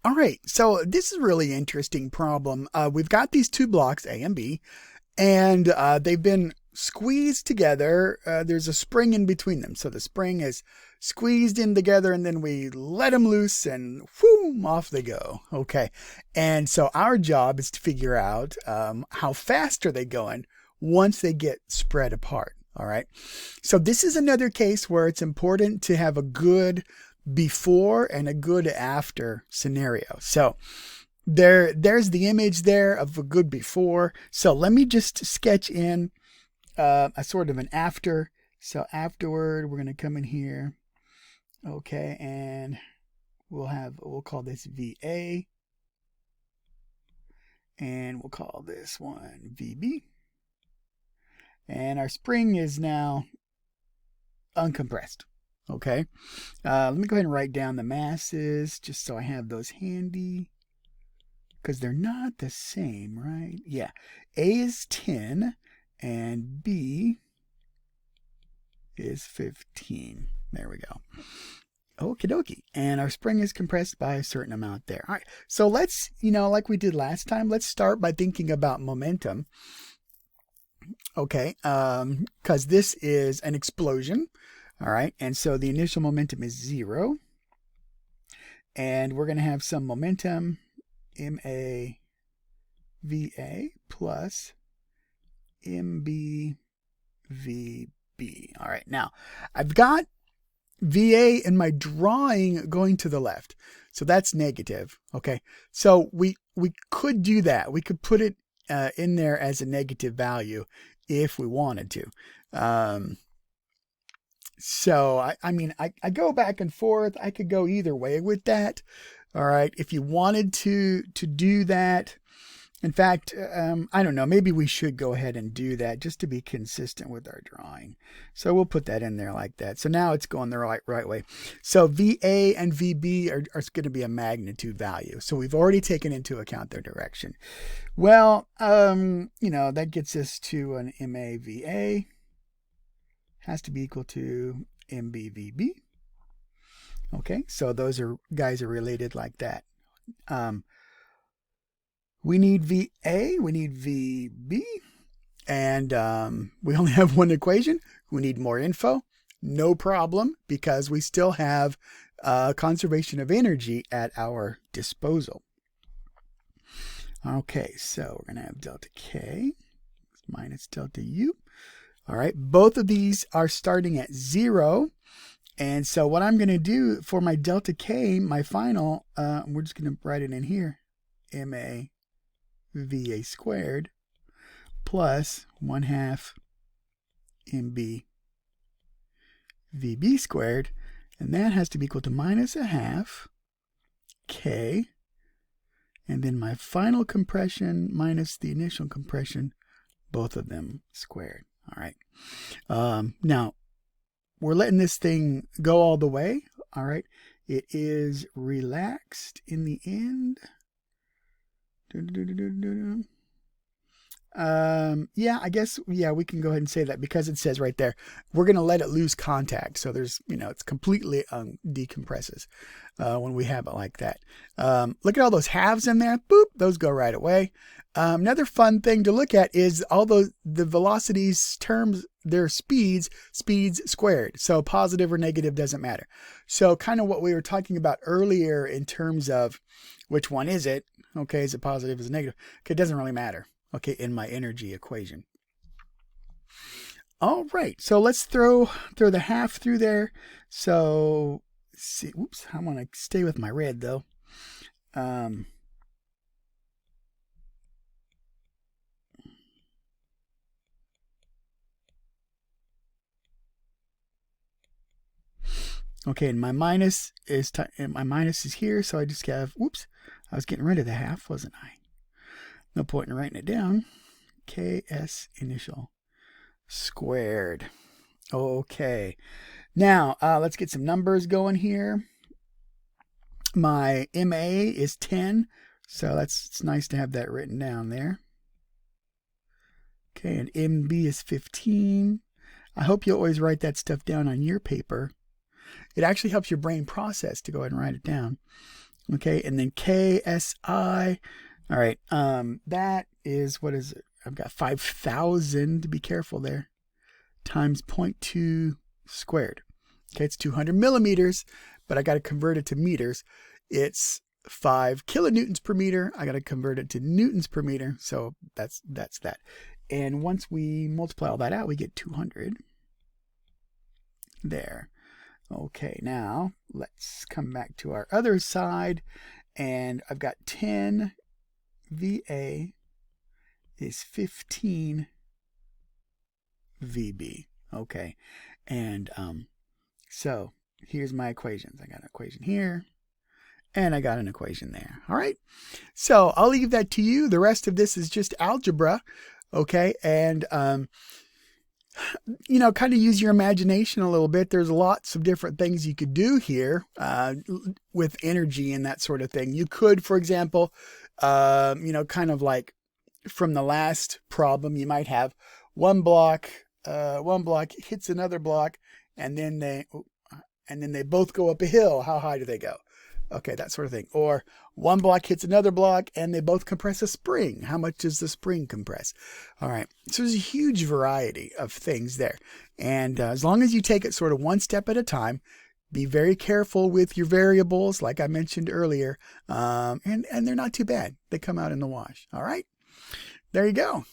All right, so this is a really interesting problem. We've got these two blocks, A and B, and they've been squeezed together. There's a spring in between them. So the spring is squeezed in together, and then we let them loose, and whoom, off they go. Okay, and so our job is to figure out how fast are they going once they get spread apart. All right, so this is another case where it's important to have a good before and a good after scenario. So there's the image there of a good before. So let me just sketch in a sort of an after. So afterward, we're going to come in here. Okay, and we'll call this VA. And we'll call this one VB. And our spring is now uncompressed. Okay, let me go ahead and write down the masses just so I have those handy, because they're not the same, right? Yeah, A is 10 and B is 15. There we go. Okie dokie. And our spring is compressed by a certain amount there. All right, so let's, like we did last time, let's start by thinking about momentum. Okay, because this is an explosion. All right, and so the initial momentum is 0. And we're going to have some momentum, MA VA plus MB VB. All right, now I've got VA in my drawing going to the left. So that's negative. Okay, so we could do that. We could put it in there as a negative value if we wanted to. So, I mean, I go back and forth. I could go either way with that. All right. If you wanted to do that, in fact, I don't know, maybe we should go ahead and do that just to be consistent with our drawing. So we'll put that in there like that. So now it's going the right way. So VA and VB are going to be a magnitude value. So we've already taken into account their direction. Well, that gets us to an MAVA. Has to be equal to MBVB. Okay, so those guys are related like that. We need VA, we need VB, and we only have one equation. We need more info. No problem, because we still have conservation of energy at our disposal. Okay, so we're going to have delta K minus delta U. All right, both of these are starting at 0. And so what I'm going to do for my delta K, my final, we're just going to write it in here, MA VA squared plus 1/2 MB VB squared. And that has to be equal to minus 1/2 K. And then my final compression minus the initial compression, both of them squared. All right. Now, we're letting this thing go all the way. All right. It is relaxed in the end. Yeah, I guess, yeah, we can go ahead and say that because it says right there, we're going to let it lose contact. So there's, it's completely decompresses when we have it like that. Look at all those halves in there. Boop, those go right away. Another fun thing to look at is all the velocities terms, their speeds squared. So positive or negative doesn't matter. So kind of what we were talking about earlier in terms of which one is it? Okay, is it positive, is it negative? Okay, it doesn't really matter. Okay, in my energy equation. All right, so let's throw the half through there. So let's see, oops, I want to stay with my red though. Okay, and my minus is here, so I just have, whoops, I was getting rid of the half, wasn't I? No point in writing it down. KS initial squared. Okay, now let's get some numbers going here. My MA is 10, so it's nice to have that written down there. Okay, and MB is 15. I hope you always write that stuff down on your paper. It actually helps your brain process to go ahead and write it down. Okay, and then KSI. All right, that is, what is it? I've got 5,000, be careful there, times 0.2 squared. Okay, it's 200 millimeters, but I got to convert it to meters. It's 5 kilonewtons per meter. I got to convert it to newtons per meter. So that's that. And once we multiply all that out, we get 200 there. Okay, now let's come back to our other side. And I've got 10 VA is 15 VB. Okay, and so here's my equations. I got an equation here, and I got an equation there. All right, so I'll leave that to you. The rest of this is just algebra, okay? And you know, kind of use your imagination a little bit. There's lots of different things you could do here with energy and that sort of thing. You could, for example, you know, kind of like from the last problem, you might have one block hits another block, and then they both go up a hill. How high do they go? Okay, that sort of thing. Or one block hits another block and they both compress a spring. How much does the spring compress? All right, so there's a huge variety of things there. And as long as you take it sort of one step at a time, be very careful with your variables, like I mentioned earlier, and they're not too bad. They come out in the wash. All right, there you go.